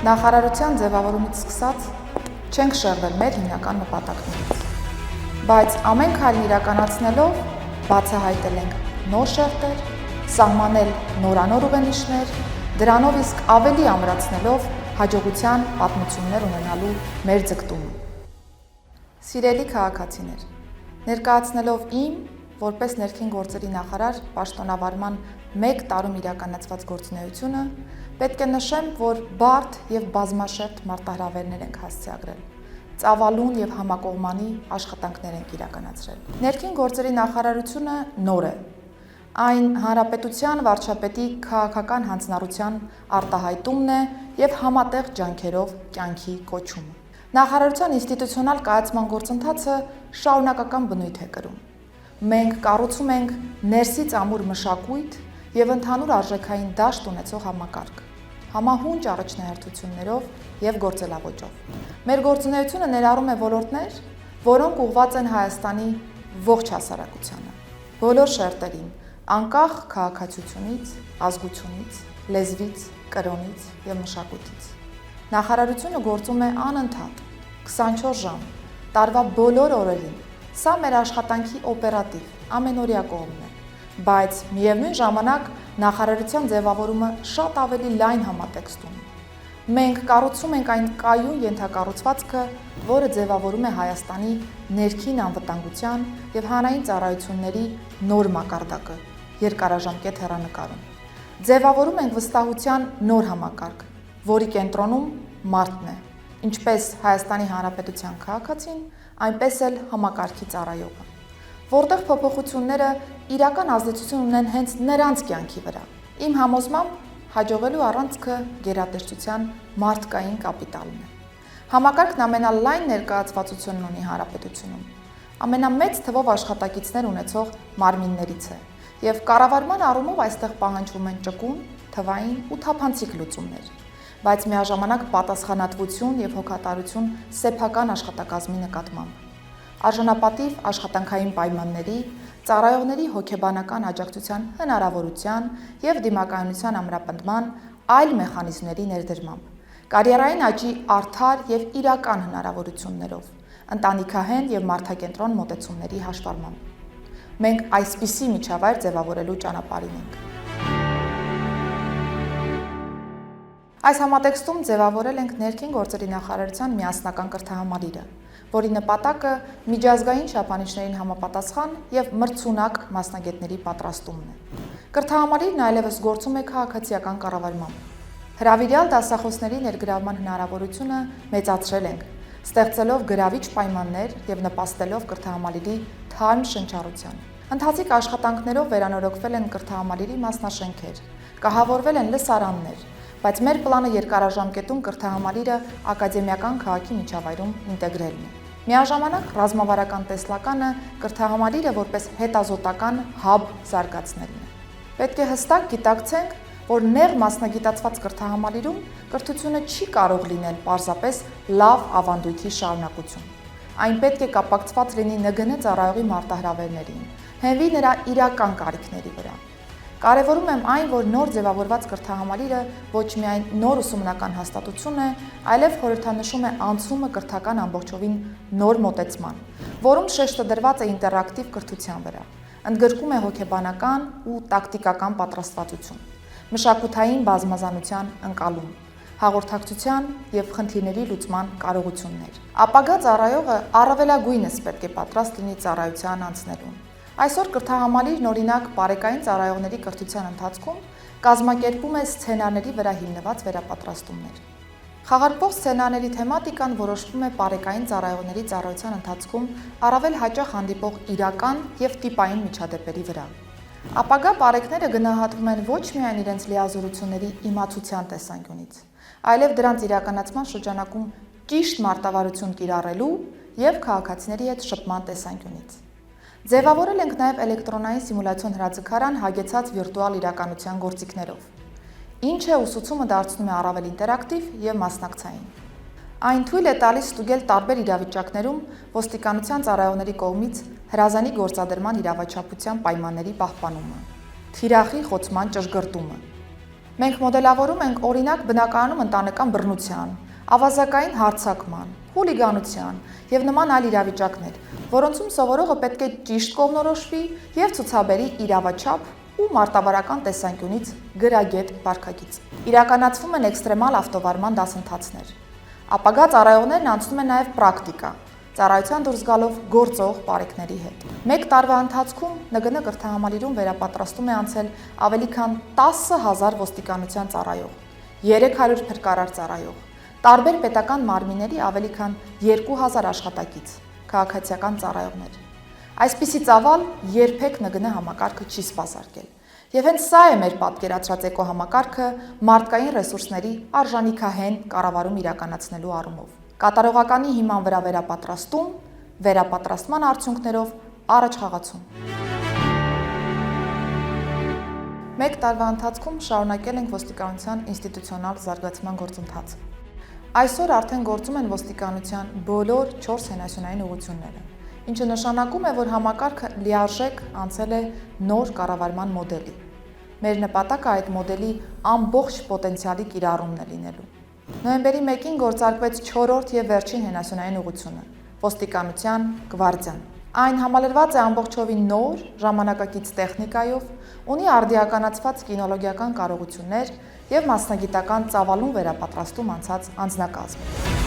Նախարարության ձևավորումից սկսած չենք շեղվել մեր հիմնական նպատակներից, բայց ամեն քայլն իրականացնելով բացահայտել ենք նոր շերտեր, սահմանել նորանոր ուղենիշներ, դրանով իսկ ավելի ամրացնելով հաջողության պատմություններ ունենալու մեր ձգտումը։ Սիրելի քաղաքացիներ, ներկայացնելով իմ որպես ներքին գործերի նախարար պաշտոնավարման 1 տարում իրականացված գործունեությունը, պետք է նշեմ, որ բարդ և բազմաշերտ մարտահրավերներ ենք հասցեագրել, ծավալուն և համակողմանի աշխատանքներ ենք իրականացրել։ Ներքին գործերի նախարարությունը նոր է, այն հանրապետության վարչապետի քաղաքական հանձնառության արտահայտումն է և համատեղ ջանքերով կյանքի կոչումը։ Նախարարության ինստիտուցիոնալ կայացման գործընթացը շարունակական բնույթ է կրում։ Մենք կառուցում ենք ներսից ամուր մշակույթ և ընդհանուր արժեքային դաշտ ունեցող համակարգ, համահունչ առաջնահերթություններով և գործելավոճով։ Մեր գործունեությունը ներառում է ոլորտներ, որոնք ուղղված են Հայաստանի ողջ հասարակությանը, բոլոր շերտերին, անկախ քաղաքացիությունից, ազգությունից, լեզվից, կրոնից և մշակույթից։ Նախարարությունը գործում է անընդհատ, 24 ժամ, տարվա բոլոր օրերին։ Սա մեր աշխատանքի օպերատիվ, ամենօրյա կողմն է, բայց միևնույն ժամանակ նախարարության ձևավորումը շատ ավելի լայն համատեքստ ունի։ Մենք կառուցում ենք այն կայուն ենթակառուցվածքը, որը ձևավորում է Հայաստանի ներքին անվտանգության և հանրային ծառայությունների նոր մակարդակը երկարաժամկետ հեռանկարում։ Ձևավորում ենք վստահության նոր համակարգ, որի կենտրոնում մարդն է, ինչպես Հայաստանի Հանրապետության քաղաքացին, այնպես էլ համակարգի ծառայողը, որտեղ փոփոխությունները իրական ազդեցություն ունեն հենց նրանց կյանքի վրա։ Իմ համոզմամբ հաջողելու առանցքը գերատեսչության մարդկային կապիտալն է։ Համակարգն ամենալայն ներկայացվածությունն ունի հանրապետությունում, ամենամեծ թվով աշխատակիցներ ունեցող մարմիններից է, և կառավարման առումով այստեղ պահանջվում են ճկուն, թվային ու թափանցիկ լուծումներ, բայց միաժամանակ պատասխանատվություն և հոգատարություն սեփական աշխատակազմի նկատմամբ, արժանապատիվ աշխատանքային պայմանների, ծառայողների հոգեբանական աջակցության հնարավորության և դիմակայունության ամրապնդման այլ մեխանիզմների ներդրմամբ, կարիերային աճի արդար և իրական հնարավորություններով, ընտանիքահեն և մարդակենտրոն մոտեցումների հաշվառմամբ։ Մենք այսպիսի միջավայր ձևավորելու ճանապարհին ենք։ Այս համատեքստում ձևավորել ենք ներքին գործերի նախարարության միասնական կրթահամալիրը, որի նպատակը միջազգային չափանիշներին համապատասխան և մրցունակ մասնագետների պատրաստումն է։ Կրթահամալիրն այլևս գործում է քաղաքացիական կառավարմամբ։ Հրավիրյալ դասախոսների ներգրավման հնարավորությունը մեծացրել ենք, ստեղծելով գրավիչ պայմաններ և նպաստելով կրթահամալիրի թարմ շնչառության։ Ընթացիկ աշխատանքներով վերանորոգվել են կրթահամալիրի մասնաշենքեր, կահավորվել են լսարաններ, բայց մեր պլանը երկարաժամկետում կրթահամալիրը ակադեմիական քաղաքի միջավայրում ինտեգրելն է։ Միաժամանակ ռազմավարական տեսլականը կրթահամալիրը որպես հետազոտական հաբ զարգացնելն է։ Պետք է հստակ գիտակցենք, որ նեղ մասնագիտացված կրթահամալիրում կրթությունը չի կարող լինել պարզապես լավ ավանդույթի շարունակություն։ Այն պետք է կապակցված լինի ՆԳՆ ծառայողի մարտահրավերներին, հենվի նրա իրական կարիքների վրա։ Կարևորում եմ այն, որ նոր ձևավորված կրթահամալիրը ոչ միայն նոր ուսումնական հաստատություն է, այլև խորհրդանշում է անցումը կրթական ամբողջովին նոր մոտեցման, որում շեշտը դրված է ինտերակտիվ կրթության վրա, ընդգրկում է հոգեբանական ու տակտիկական պատրաստվածություն, մշակութային բազմազանության ընկալում, հաղորդակցության և խնդիրների լուծման կարողություններ։ Ապագա ծառայողը առավելագույնս պետք է պատրաստ լինի ծառայության անցնելուն։ Այսօր կրթահամալիրն օրինակ պարեկային ծառայողների կրթության ընթացքում կազմակերպում է սցենարների վրա հիմնված վերապատրաստումներ։ Խաղարկվող սցենարների թեմատիկան որոշվում է պարեկային ծառայողների ծառայության ընթացքում առավել հաճախ հանդիպող իրական և տիպային միջադեպերի վրա։ Ապագա պարեկները գնահատվում են ոչ միայն իրենց լիազորությունների իմացության տեսանկյունից, այլև դրանց իրականացման շրջանակում ճիշտ մարտավարություն կիրառելու և քաղաքացիների հետ շփման տեսանկյունից։ Ձևավորել ենք նաև էլեկտրոնային սիմուլյացիոն հրաձգարան հագեցած վիրտուալ իրականության գործիքներով, ինչը ուսուցումը դարձնում է առավել ինտերակտիվ և մասնակցային։ Այն թույլ է տալիս ստուգել տարբեր իրավիճակներում ոստիկանության ծառայողների կողմից հրազանի գործադրման իրավաչափության պայմանների պահպանումը, թիրախի խոցման ճշգրտումը, Մենք մոդելավորում ենք օրինակ բնակարանում ընտանեկան բռնության, ավազակային հարձակման, հուլիգանության եւ նման այլ իրավիճակներ, որոնցում սովորողը պետք է ճիշտ կողմնորոշվի եւ ցուցաբերի իրավաչափ ու մարտավարական տեսանկյունից գրագետ վարքագիծ։ Իրականացվում են էքստրեմալ ավտովարման դասընթացներ։ Ապագա ծառայողներն անցնում են նաեւ պրակտիկա, ծառայության դուրս գալով գործող պարեկների հետ։ Մեկ տարվա ընթացքում ՆԳՆ կրթահամալիրում վերապատրաստում է անցել ավելի քան 10,000 ոստիկանության ծառայող, 300 փրկարար ծառայող, տարբեր պետական մարմինների ավելի քան 2000 աշխատակից, քաղաքացիական ծառայողներ։ Այսպիսի ծավալ երբեք ՆԳՆ համակարգը չի սպասարկել։ Եվ հենց սա է մեր պատկերացրած էկոհամակարգը մարդկային ռեսուրսների արժանիքահեն կառավարում իրականացնելու առումով։ Կատարողականի հիման վրա վերապատրաստում, վերապատրաստման արդյունքներով առաջխաղացում։ Մեկ տարվա ընթացքում շարունակել ենք ոստիկանության ինստիտուցիոնալ զարգացման գործընթացը։ Այսօր արդեն գործում են ոստիկանության բոլոր 4 հենասյունային ուղղությունները, ինչը նշանակում է, որ համակարգը լիարժեք անցել է նոր կառավարման մոդելի։ Մեր նպատակը այդ մոդելի ամբողջ պոտենցիալի կիրառումն է լինելու։ Նոյեմբերի 1-ին գործարկվեց 4-րդ եւ վերջին հենասյունային ուղղությունը՝ ոստիկանության գվարդիան։ Այն համալրված է ամբողջովին նոր, ժամանակակից տեխնիկայով, ունի արդիականացված կինոլոգիական կարողություններ եւ մասնագիտական ծավալուն վերապատրաստում անցած անձնակազմ։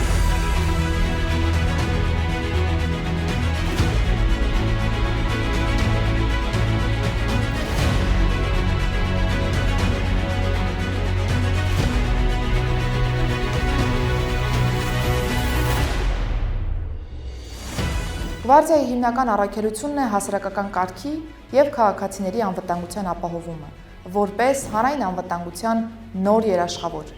Գվարդիայի հիմնական առաքելությունն է հասարակական կարգի եւ քաղաքացիների անվտանգության ապահովումը, որպես հանրային անվտանգության նոր երաշխավոր։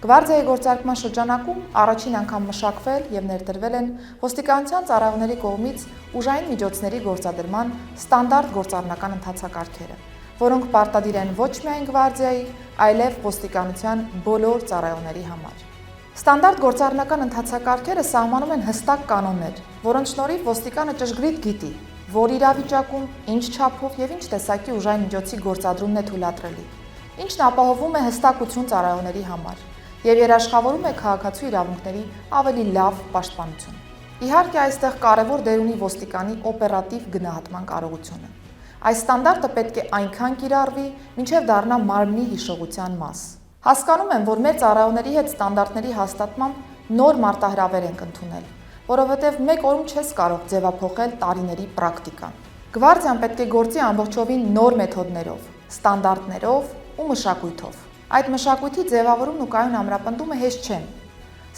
Գվարդիայի գործարկման շրջանակում առաջին անգամ մշակվել եւ ներդրվել են ոստիկանության ծառայողների կողմից ուժային միջոցների գործադրման ստանդարտ գործառնական ընթացակարգերը, որոնք պարտադիր են ոչ միայն Գվարդիայի, այլև ոստիկանության բոլոր ծառայողների համար։ Ստանդարտ գործառնական ընթացակարգերը սահմանում են հստակ կանոններ, որոնց շնորհիվ ոստիկանը ճշգրիտ գիտի, որ իրավիճակում, ինչ չափով եւ ինչ տեսակի ուժային միջոցի գործադրումն է թույլատրելի, ինչն ապահովում է հստակություն ծառայողների համար եւ երաշխավորում է քաղաքացու իրավունքների ավելի լավ պաշտպանություն։ Իհարկե, այստեղ կարևոր դեր ունի ոստիկանի օպերատիվ գնահատման կարողությունը։ Այս ստանդարտը պետք է այնքան կիրառվի, մինչև դառնա մարմնի հիշողության մաս։ Հասկանում եմ, որ մեր ծառայողների հետ ստանդարտների հաստատմամբ նոր մարտահրավեր ենք ընդունել, որովհետև մեկ օրում չես կարող ձևափոխել տարիների պրակտիկան։ Գվարդիան պետք է գործի ամբողջովին նոր մեթոդներով, ստանդարտներով ու մշակույթով։ Այդ մշակույթի ձևավորումն ու կայուն ամրապնդումը հեշտ չեն,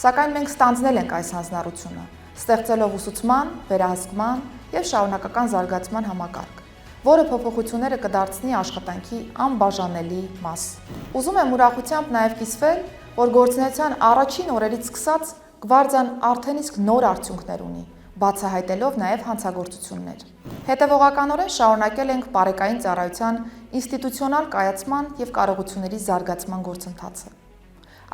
սակայն մենք ստանձնել ենք այս հանձնառությունը, ստեղծելով ուսուցման, վերահսկման եւ շարունակական զարգացման համակարգ, որը փոփոխությունները կդարձնի աշխատանքի անբաժանելի մաս։ Ուզում եմ ուրախությամբ նաև կիսվել, որ գործունեության առաջին օրերից սկսած Գվարդիան արդեն իսկ նոր արդյունքներ ունի, բացահայտելով նաև հանցագործություններ։ Հետևողականորեն շարունակել ենք պարեկային ծառայության ինստիտուցիոնալ կայացման եւ կարողությունների զարգացման գործընթացը։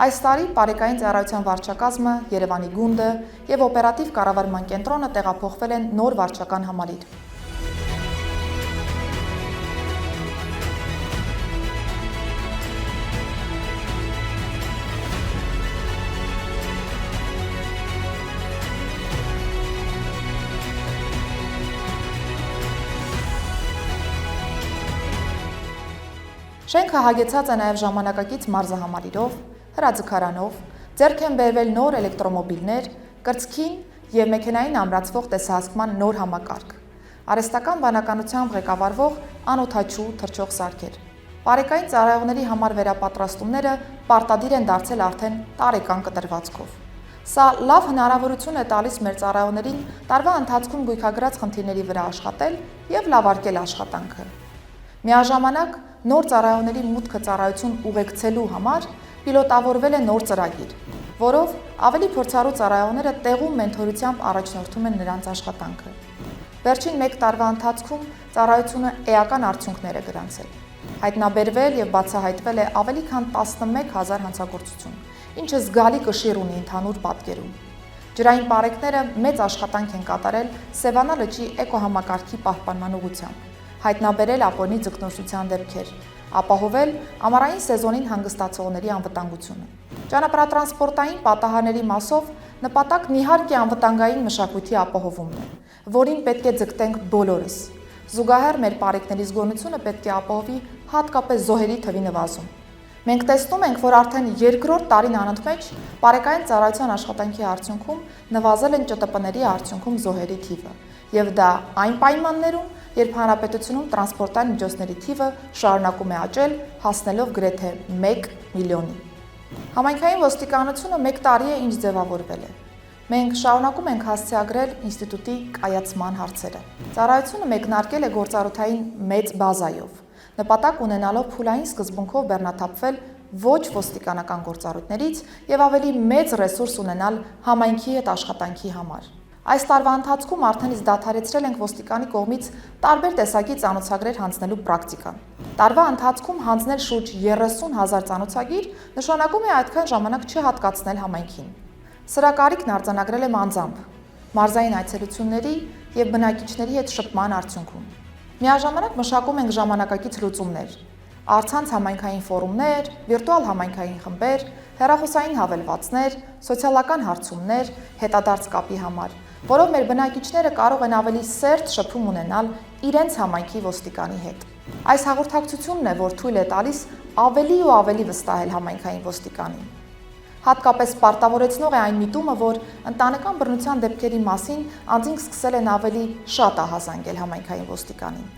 Այս տարի պարեկային ծառայության վարչակազմը, Երևանի գունդը եւ օպերատիվ կառավարման կենտրոնը տեղափոխվել են նոր վարչական համալիր։ Շենքը հագեցած է նաև ժամանակակից մարզահամալիրով, հրաձգարանով, ձեռք են բերվել նոր էլեկտրոմոբիլներ, կրծքին եւ մեքենային ամրացվող տեսահասկման նոր համակարգ, արհեստական բանականությամբ ղեկավարվող անօդաչու թռչող սարքեր։ Պարեկային ծառայողների համար վերապատրաստումները պարտադիր են դարձել արդեն տարեկան կտրվածքով։ Սա լավ հնարավորություն է տալիս մեր ծառայողներին տարվա ընթացքում գույքագրած խնդիրների վրա աշխատել եւ լավարկել աշխատանքը։ Միաժամանակ նոր ծառայողների մուտքը ծառայություն ուղեկցելու համար պիլոտավորվել է նոր ծրագիր, որով ավելի փորձառու ծառայողները տեղում մենթորությամբ առաջնորդում են նրանց աշխատանքը։ Վերջին 1 տարվա ընթացքում ծառայությունը էական արդյունքներ է գրանցել։ Հայտնաբերվել եւ բացահայտվել է ավելի քան 11000 հանցագործություն, ինչը զգալի կշիռ ունի ընդհանուր պատկերում։ Ջրային պարեկները մեծ աշխատանք են կատարել Սևանա լճի էկոհամակարգի պահպանման ուղղությամբ, հայտնաբերել ապօրինի ձկնորսության դեպքեր, ապահովել ամառային սեզոնին հանգստացողների անվտանգությունը։ Ճանապարհատրանսպորտային պատահարների մասով նպատակն իհարկե անվտանգային մշակույթի ապահովումն է, որին պետք է ձգտենք բոլորս։ Զուգահեռ մեր պարեկների զգոնությունը պետք է ապահովի հատկապես զոհերի թվի նվազում։ Մենք տեսնում ենք, որ արդեն երկրորդ տարին անընդմեջ պարեկային ծառայության աշխատանքի արդյունքում նվազել են ՃՏՊ-ների արդյունքում զոհերի թիվը, եւ դա այն պայմաններում, երբ հանրապետությունում տրանսպորտային միջոցների թիվը շարունակում է աճել, հասնելով գրեթե 1 միլիոնի։ Համայնքային ոստիկանությունը 1 տարի է ինչ ձևավորվել է։ Մենք շարունակում ենք հասցեագրել ինստիտուտի կայացման հարցերը։ Ծառայությունը մեկնարկել է գործառութային մեծ բազայով, նպատակ ունենալով փուլային սկզբունքով բեռնաթափվել ոչ ոստիկանական գործառույթներից եւ ավելի մեծ ռեսուրս ունենալ համայնքի հետ աշխատանքի համար։ Այս տարվա ընթացքում արդեն իսկ դադարեցրել ենք ոստիկանի կողմից տարբեր տեսակի ծանոթագրեր հանձնելու պրակտիկան։ Տարվա ընթացքում հանձնել շուրջ 30,000 ծանոթագիր նշանակում է այդքան ժամանակ չհատկացնել համայնքին։ Սրա կարիքն արձանագրել եմ անձամբ, մարզային այցելությունների եւ բնակիչների հետ շփման արդյունքում։ Միաժամանակ մշակում ենք ժամանակակից լուծումներ, առցանց համայնքային ֆորումներ, վիրտուալ համայնքային խմբեր, հեռախոսային հավելվածներ, սոցիալական հարցումներ, հետադարձ կապի համար, որով մեր բնակիչները կարող են ավելի սերտ շփում ունենալ իրենց համայնքի ոստիկանի հետ։ Այս հաղորդակցությունն է, որ թույլ է տալիս ավելի ու ավելի վստահել համայնքային ոստիկանին։ Հատկապես պարտավորեցնող է այն միտումը, որ ընտանեկան բռնության դեպքերի մասին անձինք սկսել են ավելի շատ ահազանգել համայնքային ոստիկանին։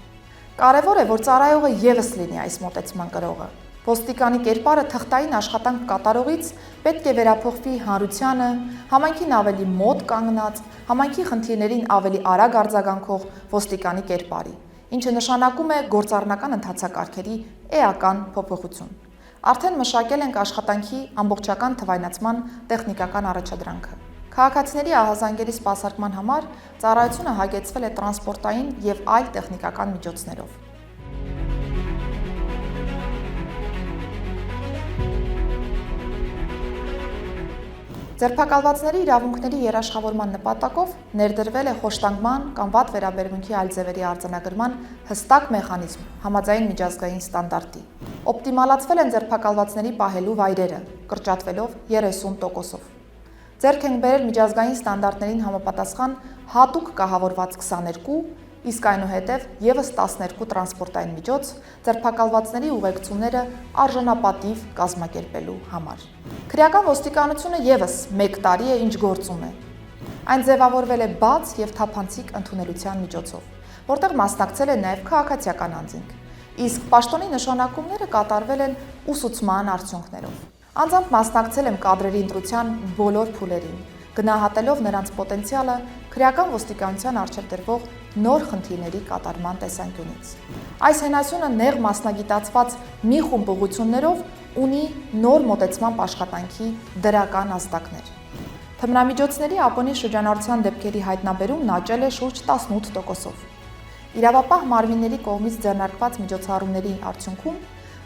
Կարևոր է, որ ծառայողը ևս լինի այս մոտեցման կրողը։ Ոստիկանի կերպարը թղթային աշխատանք կատարողից պետք է վերափոխվի հանրությանը, համայնքին ավելի մոտ կանգնած, համայնքի խնդիրներին ավելի արագ արձագանքող ոստիկանի կերպարի, ինչը նշանակում է գործառնական ընթացակարգերի էական փոփոխություն։ Արդեն մշակել ենք աշխատանքի ամբողջական թվայնացման տեխնիկական առաջադրանքը։ Քաղաքացիների ահազանգերի սպասարկման համար ծառայությունը հագեցվել է տրանսպորտային եւ այլ տեխնիկական միջոցներով։ Ձերբակալվածների իրավունքների երաշխավորման նպատակով ներդրվել է խոշտանգման կամ վատ վերաբերմունքի այլ ձևերի արձանագրման հստակ մեխանիզմ համաձայն միջազգային ստանդարտի։ Օպտիմալացվել են ձերբակալվածների պահելու վայրերը, կրճատվելով 30%-ով։ Ձեռք ենք բերել միջազգային ստանդարտներին համապատասխան հատուկ կահավորված 22, իսկ այնուհետև եւս 12 տրանսպորտային միջոց ձերբակալվածների ուղեկցումները արժանապատիվ կազմակերպելու համար։ Քրեական ոստիկանությունը եւս 1 տարի է ինչ գործում է։ Այն ձևավորվել է բաց եւ թափանցիկ ընդունելության միջոցով, որտեղ մասնակցել է նաեւ քաղաքացիական անձինք, իսկ պաշտոնի նշանակումները կատարվել են ուսուցման արդյունքներով։ Անձամբ մասնակցել եմ կադրերի ընտրության բոլոր փուլերին, գնահատելով նրանց պոտենցիալը քրեական ոստիկանության առջև դրվող նոր խնդիրների կատարման տեսանկյունից։ Այս հենասյունը նեղ մասնագիտացված մի խումբ ուղղություններով ունի նոր մոտեցման աշխատանքի դրական ազդակներ։ Թմրամիջոցների ԱՊՆ-ի շրջանառության դեպքերի հայտնաբերումն աճել է շուրջ 18%-ով։ Իրավապահ մարմինների կողմից ձեռնարկված միջոցառումների արդյունքում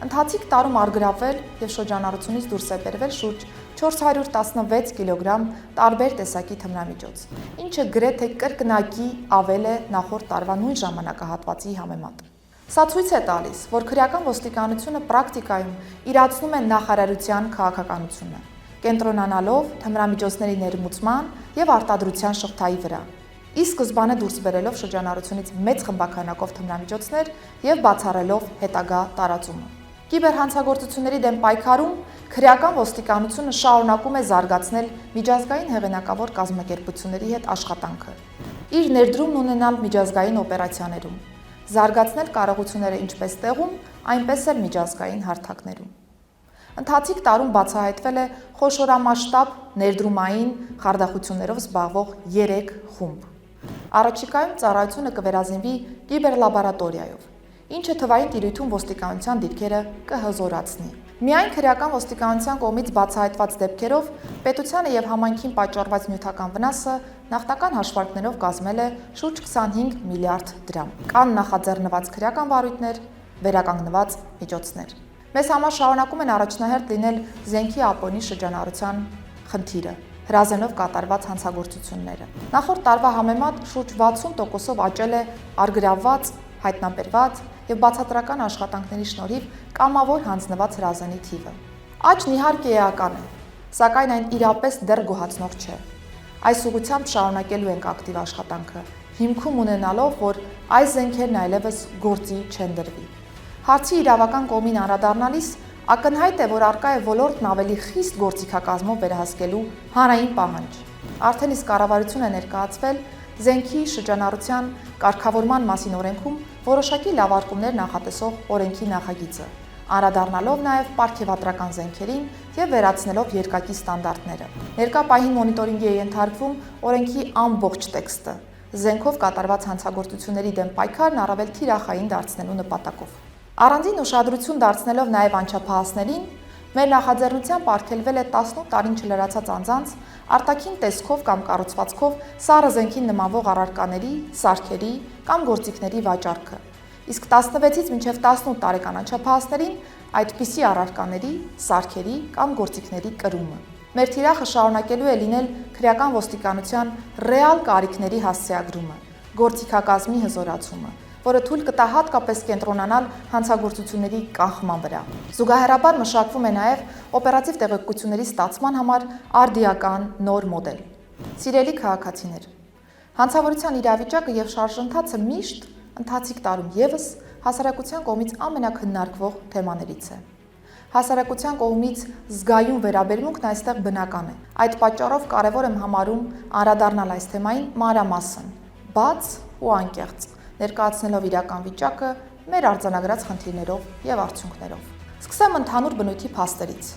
ընթացիկ տարում արգրավել եւ շրջանառությունից դուրս է բերվել շուրջ 416 կիլոգրամ տարբեր տեսակի թմրամիջոց, ինչը գրեթե կրկնակի ավել է նախորդ տարվա նույն ժամանակահատվածի համեմատ։ Սա ցույց է տալիս, որ քրեական ոստիկանությունը պրակտիկայում իրացնում է նախարարության քաղաքականությունը, կենտրոնանալով թմրամիջոցների ներմուծման եւ արտադրության շղթայի վրա, ի սկզբանե դուրս բերելով շրջանառությունից մեծ խմբականակով թմրամիջոցներ եւ բացառելով հետագա տարածումը։ Կիբերհանցագործությունների դեմ պայքարում քրեական ոստիկանությունը շարունակում է զարգացնել միջազգային հեղինակավոր կազմակերպությունների հետ աշխատանքը, իր ներդրումն ունենալ միջազգային օպերացիաներում, զարգացնել կարողությունները ինչպես տեղում, այնպես էլ միջազգային հարթակներում։ Ընթացիկ տարում բացահայտվել է խոշորամասշտաբ ներդրումային խարդախություններով զբաղվող 3 խումբ։ Առաջիկայում ծառայությունը կվերազինվի կիբերլաբորատորիայով, ինչը թվային տիրույթում ոստիկանության դիրքերը կհզորացնի։ Միայն քրեական ոստիկանության կողմից բացահայտված դեպքերով պետությանը եւ համայնքին պատճառված նյութական վնասը նախնական հաշվարկներով կազմել է շուրջ 25 միլիարդ դրամ։ Կան նախաձեռնված քրեական վարույթներ, վերականգնված միջոցներ։ Մեզ համար շարունակում են առաջնահերթ լինել զենքի ԱՊՆ-ի շրջանառության խնդիրը, հրազենով կատարված հանցագործությունները։ Նախորդ տարվա համեմատ շուրջ 60%-ով աճել է արգրավված, հայտնաբերված եւ բացատրական աշխատանքների շնորհիվ կամավոր հանձնված հրազենի թիվը։ Աճն իհարկե էական է, սակայն այն իրապես դեռ գոհացնող չէ։ Այս ուղղությամբ շարունակելու ենք ակտիվ աշխատանքը, հիմքում ունենալով, որ այս զենքերն այլևս գործի չեն դրվի։ Հարցի իրավական կողմին անդրադառնալիս ակնհայտ է, որ առկա է ոլորտն ավելի խիստ գործիքակազմով վերահսկելու հանրային պահանջ։ Արդեն իսկ կառավարություն է ներկայացվել զենքի շրջանառության կարգավորման մասին օրենքում որոշակի լավարկումներ նախատեսող օրենքի նախագիծը, անդրադառնալով նաև պարգևատրական զենքերին եւ վերացնելով երկակի ստանդարտները։ Ներկա պահին մոնիտորինգի է ենթարկվում օրենքի ամբողջ տեքստը, զենքով կատարված հանցագործությունների դեմ պայքարն առավել թիրախային դարձնելու նպատակով։ Առանձին ուշադրություն դարձնելով նաև անչափահասներին, մեր նախաձեռնությամբ արգելվել է 18 տարին չլրացած անձանց արտաքին տեսքով կամ կառուցվածքով սառը զենքին նմանվող առարկաների, սարքերի կամ գործիքների վաճառքը, իսկ 16-ից մինչև 18 տարեկան անչափահասներին այդպիսի առարկաների, սարքերի կամ գործիքների կրումը։ Մեր թիրախը շարունակելու է լինել քրեական ոստիկանության ռեալ կարիքների հասցեագրումը, գործիքակազմի հզորացումը, որը թույլ կտա հատկապես կենտրոնանալ հանցագործությունների կանխման վրա։ Զուգահեռաբար մշակվում է նաև օպերատիվ տեղեկությունների ստացման համար արդիական նոր մոդել։ Սիրելի քաղաքացիներ, հանցավորության իրավիճակը եւ շարժընթացը միշտ ընթացիկ տարում եւս հասարակության կողմից ամենակննարկվող թեմաներից է։ Հասարակության կողմից զգայուն վերաբերմունքն այստեղ բնական է։ Այդ պատճառով կարևոր եմ համարում անդրադառնալ այս թեմային մանրամասն, բաց ու անկեղծ, ներկայացնելով իրական վիճակը մեր արձանագրած խնդիրներով եւ արդյունքներով։ Սկսեմ ընդհանուր բնույթի փաստերից։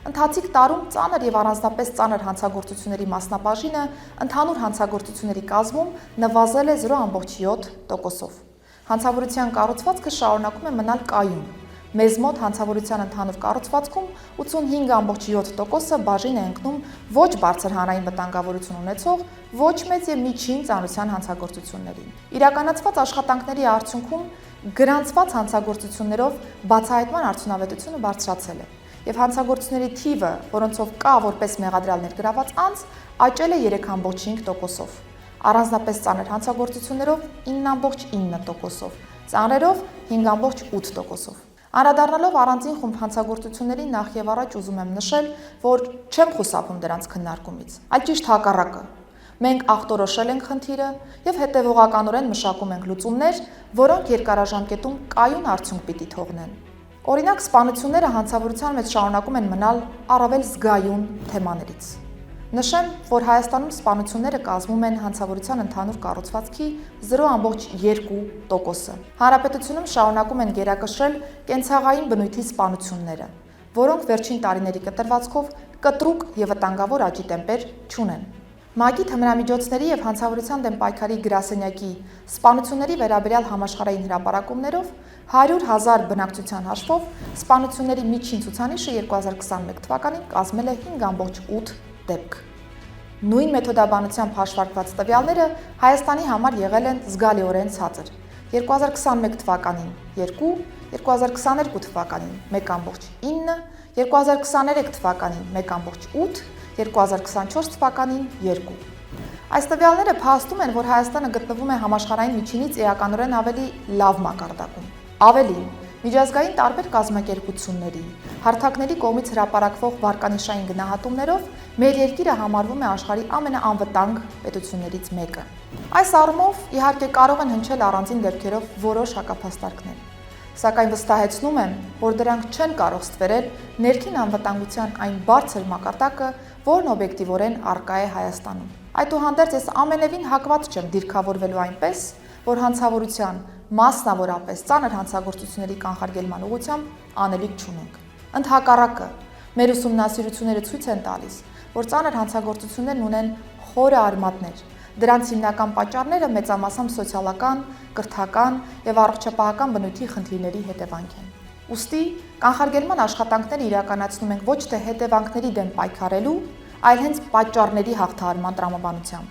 Ընթացիկ տարում ծանր եւ առանձնապես ծանր հանցագործությունների մասնաբաժինը ընդհանուր հանցագործությունների կազմում նվազել է 0.7%-ով։ Հանցավորության կառուցվածքը շարունակում է մնալ կայուն։ Մեզ մոտ հանցավորության ընդհանուր կառուցվածքում 85.7%-ը բաժին է ընկնում ոչ բարձր հանրային վտանգավորություն ունեցող, ոչ մեծ եւ միջին ծանրության հանցագործություններին։ Իրականացված աշխատանքների արդյունքում գրանցված հանցագործություններով բացահայտման արդյունավետությունը բարձրացել է, եւ հանցագործությունների թիվը, որոնցով կա որպես մեղադրյալ ներգրաված անձ, աճել է 3.5%-ով։ Առանձնապես ծանր հանցագործություններով 9.9%-ով, ծանրերով 5.8%-ով։ Անդրադառնալով առանձին խումբ հանցագործություններին նախ եւ առաջ ուզում եմ նշել, որ չեմ խուսափում դրանց քննարկումից, այլ ճիշտ հակառակը։ Մենք ախտորոշել ենք խնդիրը եւ հետեւողականորեն մշակում ենք լուծումներ, որոնք երկարաժամկետում կայուն արդյունք պիտի թողնեն։ Օրինակ, սպանությունները հանցավորության մեջ շարունակում են մնալ առավել զգայուն թեմաներից։ Նշեմ, որ Հայաստանում սպանությունները կազմում են հանցավորության ընդհանուր կառուցվածքի 0.2%-ը։ Հանրապետությունում շարունակում են գերակշռել կենցաղային բնույթի սպանությունները, որոնք վերջին տարիների կտրվածքով կտրուկ եւ վտանգավոր աճի տեմպեր չունեն։ ՄԱԿ-ի թմրամիջոցների եւ հանցավորության դեմ պայքարի գրասենյակի սպանությունների վերաբերյալ համաշխարհային հրապարակումներով 100,000 բնակչության հաշվով սպանությունների միջին ցուցանիշը 2021 թվականին կազմել է 5.8 դեպք։ Նույն մեթոդաբանությամբ հաշվարկված տվյալները Հայաստանի համար եղել են զգալիորեն ցածր։ 2021 թվականին 2, 2022 թվականին 1.9, 2023 թվականին 1.8, 2024 թվականին 2։ Այս տվյալները փաստում են, որ Հայաստանը գտնվում է համաշխարհային միջինից էականորեն ավելի լավ մակարդակում։ Ավելին, միջազգային տարբեր կազմակերպությունների, հարթակների կողմից հրապարակվող վարկանիշային գնահատումներով մեր երկիրը համարվում է աշխարհի ամենաանվտանգ պետություններից մեկը։ Այս առումով, իհարկե, կարող են հնչել առանձին դեպքերով որոշ հակափաստարկներ, սակայն վստահեցնում եմ, որ դրանք չեն կարող ստվերել ներքին անվտանգության այն բարձր մակարդակը, որն օբյեկտիվորեն առկա է Հայաստանում։ Այդուհանդերձ ես ամենևին հակված չեմ դիրքավորվելու այնպես, որ հանցավորության, մասնավորապես ծանր հանցագործությունների կանխարգելման ուղղությամբ անելիք չունենք։ Ընդհակառակը, մեր ուսումնասիրությունները ցույց են տալիս, որ ծանր հանցագործություններն ունեն խորը արմատներ։ Դրանց հիմնական պատճառները մեծամասամբ սոցիալական, կրթական եւ առողջապահական բնույթի խնդիրների հետևանք են։ Ուստի կանխարգելման աշխատանքները իրականացնում ենք ոչ թե հետևանքների դեմ պայքարելու, այլ հենց պատճառների հաղթահարման տրամաբանությամբ,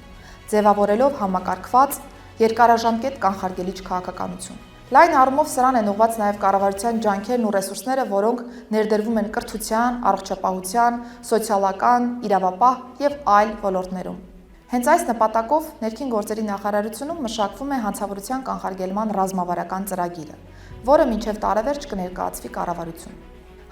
ձևավորելով համակարգված երկարաժամկետ կանխարգելիչ քաղաքականություն։ Լայն առումով սրան են ուղղված նաև կառավարության ջանքերն ու ռեսուրսները, որոնք ներդրվում են կրթության, առողջապահության, սոցիալական, իրավապահ եւ այլ ոլորտներում։ Հենց այս նպատակով ներքին գործերի նախարարությունում մշակվում է հանցավորության կանխարգելման ռազմավարական ծրագիրը, որը մինչև տարեվերջ կներկայացվի կառավարություն։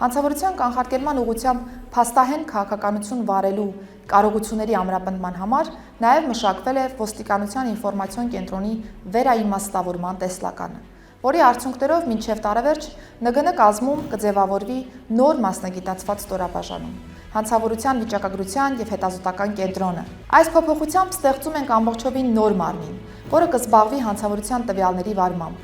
Հանցավորության կանխարգելման ուղղությամբ փաստահեն քաղաքականություն վարելու կարողությունների ամրապնդման համար նաև մշակվել է ոստիկանության ինֆորմացիոն կենտրոնի վերաիմաստավորման տեսլականը, որի արդյունքներով մինչև տարեվերջ ՆԳՆ կազմում կձևավորվի նոր մասնագիտացված ստորաբաժանում, հանցավորության վիճակագրության և հետազոտական կենտրոնը։ Այս փոփոխությամբ ստեղծում ենք ամբողջովին նոր մարմին, որը կզբաղվի հանցավորության տվյալների վարմամբ,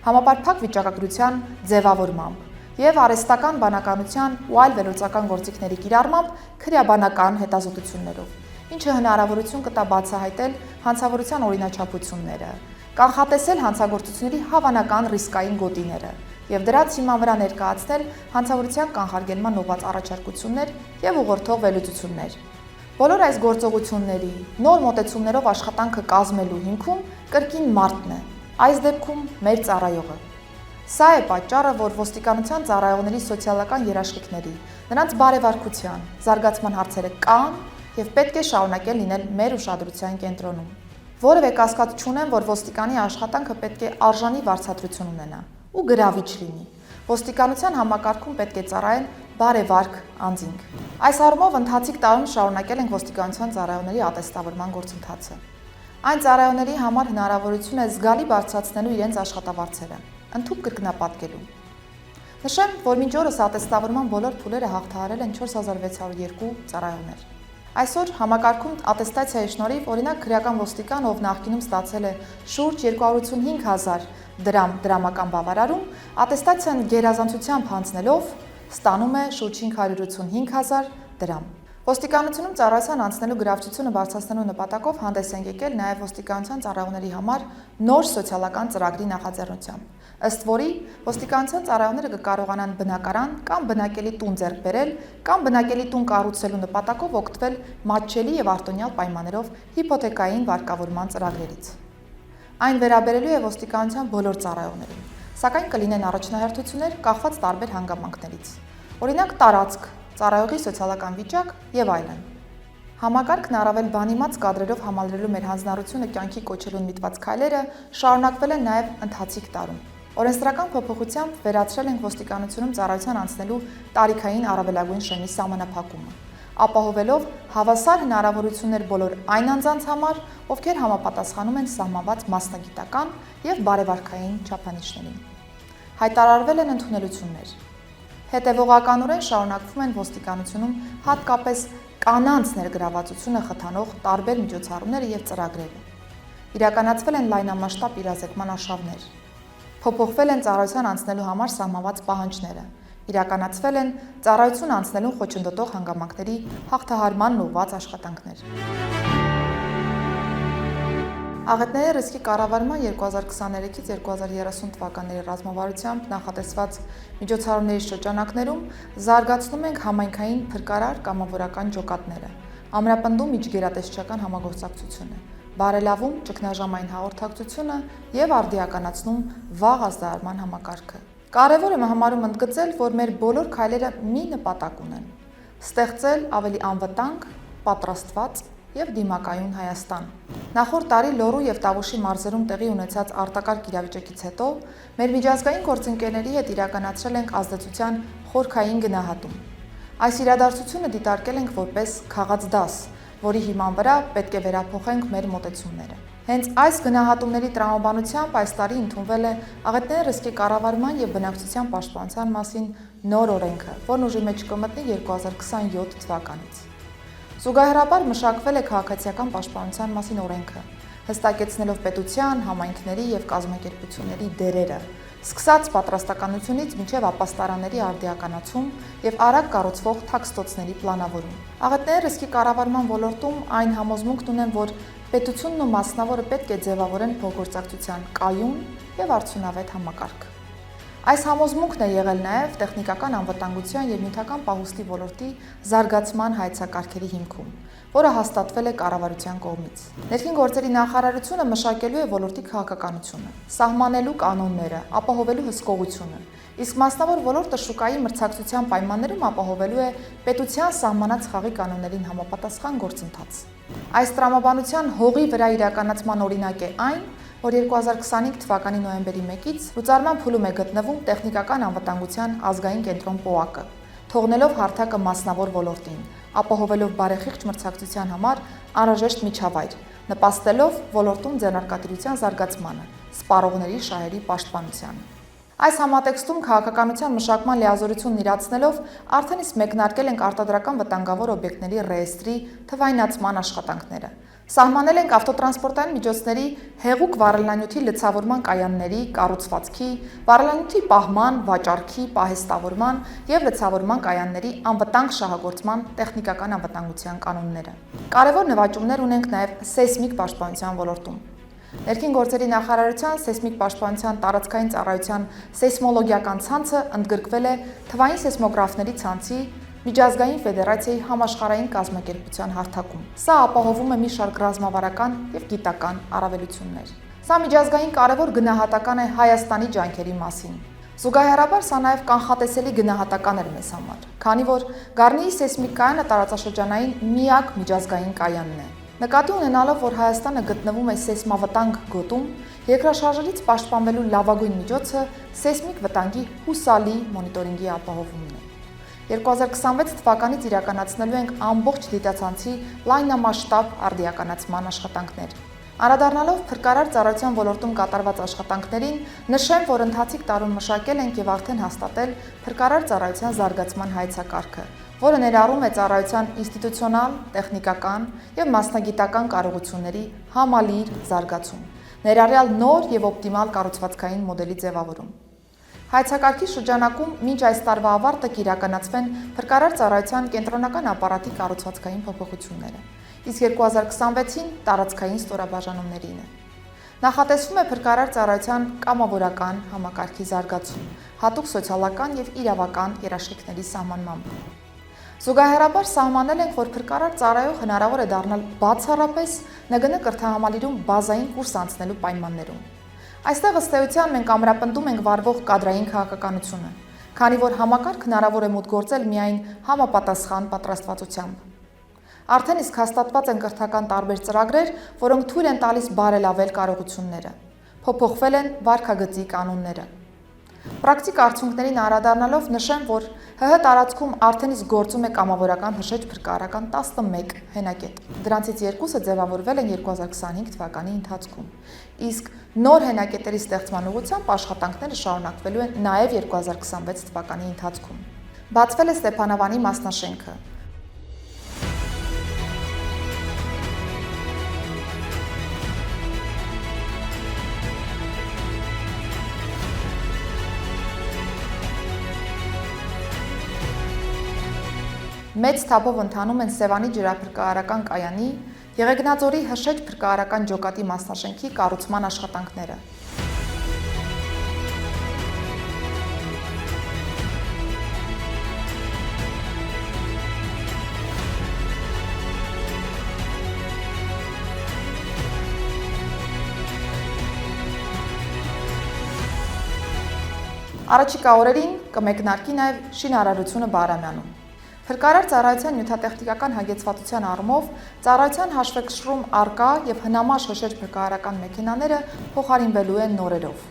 համապարփակ վիճակագրության ձևավորմամբ և արհեստական բանականության ու այլ վերլուծական գործիքների կիրառմամբ քրեաբանական հետազոտություններով, ինչը հնարավորություն կտա բացահայտել հանցավորության օրինաչափությունները, կանխատեսել հանցագործությունների հավանական ռիսկային գոտիները և դրանց հիման վրա ներկայացնել հանցավորության կանխարգելման ուղղված առաջարկություններ և ուղղորդող վերլուծություններ։ Բոլոր այս գործողությունների նոր մոտեցումներով աշխատանքը կազմելու հիմքում կրկին մարդն է, այս դեպքում մեր ծառայողը։ Սա է պատճառը, որ ոստիկանության ծառայողների սոցիալական երաշխիքների, նրանց բարևարկության, զարգացման հարցերը կան և պետք է շարունակեն լինել մեր ուշադրության կենտրոնում։ Որևէ կասկած չունեմ, որ ոստիկանի աշխատանքը պետք է արժանի վարձատրություն ունենա ու գրավիչ լինի։ Ոստիկանության համակարգում պետք է ծառայեն բարևարք անձինք։ Այս առումով ընթացիկ տարում շարունակել ենք ոստիկանության ծառայողների ատեստավորման գործընթացը։ Այն ծառայողների համար հնարավորություն է զգալի բարձրացնելու իրենց աշխատավարձերը, ընդհուպ կրկնապատկելու։ Նշեմ, որ մինչ օրս ատեստավորման բոլոր փուլերը հաղթահարել են 4602 ծառայողներ։ Այսօր համակարգում ատեստացիայի շնորհիվ օրինակ քրեական ոստիկան, ով նախկինում ստացել է շուրջ 285,000 դրամ դրամական բավարարում, ատեստացիան գերազանցությամբ հանձնելով ստանում է շուրջ 585,000 դրամ։ Ոստիկանությունում ծառայության անցնելու գրավչությունը բարձրացնելու նպատակով հանդես ենք եկել նաև ոստիկանության ծառայողների համար նոր սոցիալական ծրագրի նախաձեռնությամբ, ըստ որի ոստիկանության ծառայողները կկարողանան բնակարան կամ բնակելի տուն ձեռք բերել կամ բնակելի տուն կառուցելու նպատակով օգտվել մատչելի և արտոնյալ պայմաններով հիփոթեքային վարկավորման ծրագրերից։ Այն վերաբերելու է ոստիկանության բոլոր ծառայողներին, սակայն կլինեն առաջնահերթություններ կախված տարբեր հանգամանքներից, օրինակ տարածք, ծառայողի սոցիալական վիճակ և այլն։ Համակարգն առավել բանիմաց կադրերով համալրելու մեր հանձնառությունը կյանքի կոչելուն միտված քայլերը շարունակվել են նաև ընթացիկ տարում։ Օրենսդրական փոփոխությամբ վերացրել ենք ոստիկանությունում ծառայության անցնելու տարիքային առավելագույն շեմի սահմանափակումը, ապահովելով հավասար հնարավորություններ բոլոր այն անձանց համար, ովքեր համապատասխանում են սահմանված մասնագիտական և բարևարքային չափանիշներին։ Հայտարարվել են ընդունելություններ։ Հետևողականորեն շարունակվում են ոստիկանությունում հատկապես կանանց ներգրավվածությունը խթանող տարբեր միջոցառումները և ծրագրերը։ Իրականացվել են լայնամասշտաբ իրազեկման արշավներ։ Փոփոխվել են ծառայության անցնելու համար սահմանված պահանջները։ Իրականացվել են ծառայություն անցնելուն խոչընդոտող հանգամանքների հաղթահարմանն ուղղված աշխատանքներ։ Աղետների ռիսկի կառավարման 2023-2030 թվականների ռազմավարությամբ նախատեսված միջոցառումների շրջանակներում զարգացնում ենք համայնքային փրկարար կամավորական ջոկատները, ամրապնդում միջգերատեսչական համագործակցությունը, բարելավում ճգնաժամային հաղորդակցությունը և արդիականացնում վաղ ազդարարման համակարգը։ Կարևոր եմ համարում ընդգծել, որ մեր բոլոր քայլերը մի նպատակ ունեն՝ ստեղծել ավելի անվտանգ, պատրաստված և դիմակայուն Հայաստան։ Նախորդ տարի Լոռու և Տավուշի մարզերում տեղի ունեցած արտակարգ իրավիճակից հետո մեր միջազգային գործընկերների հետ իրականացրել ենք ազդեցության խորքային գնահատում։ Այս իրադարձությունը դիտարկել ենք որպես քաղած դաս, որի հիման վրա պետք է վերափոխենք մեր մոտեցումները։ Հենց այս գնահատումների տրամաբանությամբ այս տարի ընդունվել է աղետների ռիսկի կառավարման և բնակչության պաշտպանության մասին նոր օրենքը, որն ուժի մեջ կմտնի 2027 թվականից։ Զուգահեռաբար մշակվել է քաղաքացիական պաշտպանության մասին օրենքը, հստակեցնելով պետության, համայնքների և կազմակերպությունների դերերը, սկսած պատրաստականությունից մինչև ապաստարանների արդիականացում և արագ կառուցվող թաքստոցների պլանավորում։ Աղետների ռիսկի կառավարման ոլորտում այն համոզմունքն ունեմ, որ պետությունն ու մասնավորը պետք է ձևավորեն փոխգործակցության կայուն և արդյունավետ համակարգ։ Այս համոզմունքն է եղել նաև տեխնիկական անվտանգության և նյութական պահուստի ոլորտի զարգացման հայեցակարգերի հիմքում, որը հաստատվել է կառավարության կողմից։ Ներքին գործերի նախարարությունը մշակելու է ոլորտի քաղաքականությունը, սահմանելու կանոնները, ապահովելու հսկողությունը, իսկ մասնավոր ոլորտը շուկայի մրցակցության պայմաններում ապահովելու է պետության սահմանած խաղի կանոններին համապատասխան գործընթաց։ Այս տրամաբանության հողի վրա իրականացման օրինակ է այն, որ 2025 թվականի նոյեմբերի 1-ից լուծարման փուլում է գտնվում տեխնիկական անվտանգության ազգային կենտրոն ՊՕԱԿ-ը, թողնելով հարթակը մասնավոր ոլորտին, ապահովելով բարեխիղճ մրցակցության համար անհրաժեշտ միջավայր, նպաստելով ոլորտում ձեռնարկատիրության զարգացմանը, սպառողների շահերի պաշտպանությանը։ Այս համատեքստում քաղաքականության մշակման լիազորությունն իրացնելով արդեն իսկ մեկնարկել ենք արտադրական վտանգավոր օբյեկտների ռեեստրի թվայնացման աշխատանքները։ Սահմանել ենք ավտոտրանսպորտային միջոցների հեղուկ վառելանյութի լցավորման կայանների, կառուցվածքի, վառելանյութի պահման, վաճառքի, պահեստավորման եւ լցավորման կայանների անվտանգ շահագործման տեխնիկական անվտանգության կանոնները։ Կարևոր նվաճումներ ունենք նաեւ սեյսմիկ պաշտպանության ոլորտում։ Ներքին գործերի նախարարության սեյսմիկ պաշտպանության տարածքային ծառայության սեյսմոլոգիական ցանցը ընդգրկվել է թվային սեյսմոգրաֆների ցանցի միջազգային ֆեդերացիայի համաշխարհային կազմակերպության հարթակում։ Սա ապահովում է մի շարք ռազմավարական եւ գիտական առավելություններ։ Սա միջազգային կարևոր գնահատական է Հայաստանի ջանքերի մասին։ Զուգահեռաբար սա նաև կանխատեսելի գնահատական էր մեզ համար, քանի որ Գառնիի սեյսմիկ կայանը տարածաշրջանային միակ միջազգային կայանն է։ Նկատի ունենալով, որ Հայաստանը գտնվում է սեյսմավտանգ գոտում, երկրաշարժերից պաշտպանվելու լավագույն միջոցը սեյսմիկ վտանգի հուսալի մոնիտորինգի ապահովումն է։ 2026 թվականից իրականացնելու ենք ամբողջ դիտացանցի լայնամասշտաբ արդիականացման աշխատանքներ։ Անդրադառնալով փրկարար ծառայության ոլորտում կատարված աշխատանքներին, նշեմ, որ ընթացիկ տարում մշակել ենք եւ արդեն հաստատել փրկարար ծառայության զարգացման հայեցակարգը, որը ներառում է ծառայության ինստիտուցիոնալ, տեխնիկական եւ մասնագիտական կարողությունների համալիր զարգացում, ներառյալ նոր եւ օպտիմալ կառուցվածքային մոդելի ձևավորում։ Հայեցակարգի շրջանակում մինչ այս տարվա ավարտը կիրականացվեն փրկարար ծառայության կենտրոնական ապարատի կառուցվածքային փոփոխությունները, իսկ 2026-ին տարածքային ստորաբաժանումներին է։ Նախատեսվում է փրկարար ծառայության կամավորական համակարգի զարգացում, հատուկ սոցիալական եւ իրավական երաշխիքների սահմանմամբ։ Զուգահեռաբար սահմանել ենք, որ փրկարար ծառայող հնարավոր է դառնալ բացառապես ՆԳՆ կրթահամալիրում բազային կուրս անցնելու պայմաններում։ Այստեղ ըստ էության մենք ամրապնդում ենք վարվող կադրային քաղաքականությունը, քանի որ համակարգ հնարավոր է մուտք գործել միայն համապատասխան պատրաստվածությամբ։ Արդեն իսկ հաստատված են կրթական տարբեր ծրագրեր, որոնք թույլ են տալիս բարելավել կարողությունները։ Փոփոխվել են վարքագծի կանոնները։ Պրակտիկ արդյունքներին անդրադառնալով նշեմ, որ ՀՀ տարածքում արդեն իսկ գործում է կամավորական հրշեջ փրկարարական 11 հենակետ։ Դրանցից 2-ը ձևավորվել են 2025 թվականի ընթացքում, իսկ նոր հենակետերի ստեղծման ուղղությամբ աշխատանքները շարունակվելու են նաև 2026 թվականի ընթացքում։ Բացվել է Ստեփանավանի մասնաշենքը։ Մեծ թափով ընթանում են Սևանի ջրափրկարարական կայանի, Եղեգնաձորի հրշեջ փրկարարական ջոկատի մասնաշենքի կառուցման աշխատանքները։ Առաջիկա օրերին կմեկնարկի նաև շինարարությունը Բաղրամյանում։ Փրկարար ծառայության նյութատեխնիկական հագեցվածության առումով ծառայության հաշվեկշռում առկա եւ հնամաշ հրշեջ փրկարարական մեքենաները փոխարինվելու են նորերով։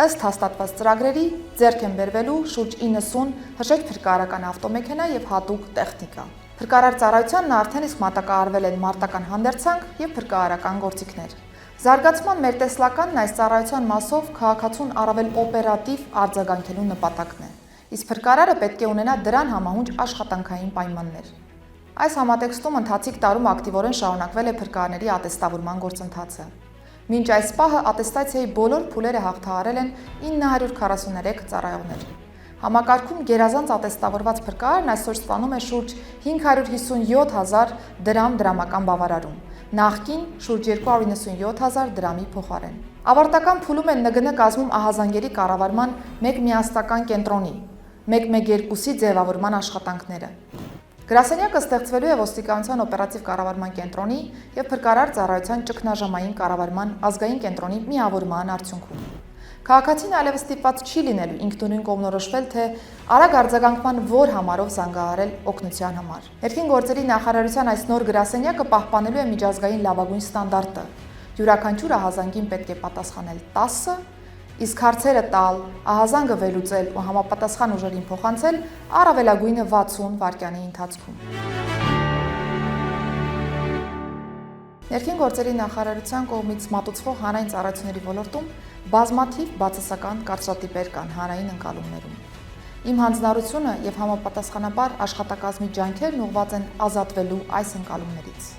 Ըստ հաստատված ծրագրերի ձեռք են բերվելու շուրջ 90 հրշեջ փրկարարական ավտոմեքենա եւ հատուկ տեխնիկա։ Փրկարար ծառայությանն արդեն իսկ մատակարարվել են մարտական հանդերձանք եւ փրկարարական գործիքներ։ Զարգացման մեր տեսլականն այս ծառայության մասով քաղաքացուն առավել օպերատիվ արձագանքելու նպատակն է։ Իսկ փրկարարը պետք է ունենա դրան համահունչ աշխատանքային պայմաններ։ Այս համատեքստում ընթացիկ տարում ակտիվորեն շարունակվել է փրկարարների ատեստավորման գործընթացը։ Մինչ այս պահը ատեստացիայի բոլոր փուլերը հաղթահարել են 943 ծառայողներ։ Համակարգում գերազանց ատեստավորված փրկարարն այսօր ստանում է շուրջ 557,000 դրամ դրամական բավարարում, նախկին շուրջ 297,000 դրամի փոխարեն։ Ավարտական փուլում են ՆԳՆ կազմում ահազանգերի կառավարման մեկ միասնական կենտրոնի 112-ի ձևավորման աշխատանքները։ Գրասենյակը ստեղծվելու է ոստիկանության օպերատիվ կառավարման կենտրոնի եւ փրկարար ծառայության ճգնաժամային կառավարման ազգային կենտրոնի միավորման արդյունքում։ Քաղաքացին այլևս ստիպված չի լինելու ինքնուրույն կողմնորոշվել, թե արագ արձագանքման որ համարով զանգահարել օգնության համար։ Ներքին գործերի նախարարության այս նոր գրասենյակը պահպանելու է միջազգային լավագույն ստանդարտը, յուրաքանչյուր ահազանգին պետք է պատասխանել 10, իսկ հարցերը տալ, ահազանգը վերլուծել ու համապատասխան ուժերին փոխանցել առավելագույնը 60 վայրկյանի ընթացքում։ Ներքին գործերի նախարարության կողմից մատուցվող հանրային ծառայությունների ոլորտում բազմաթիվ բացասական կարծրատիպեր կան հանրային ընկալումներում։ Իմ հանձնարարությունը եւ համապատասխանաբար աշխատակազմի ջանքերն ուղղված են ազատվելու այս ընկալումներից։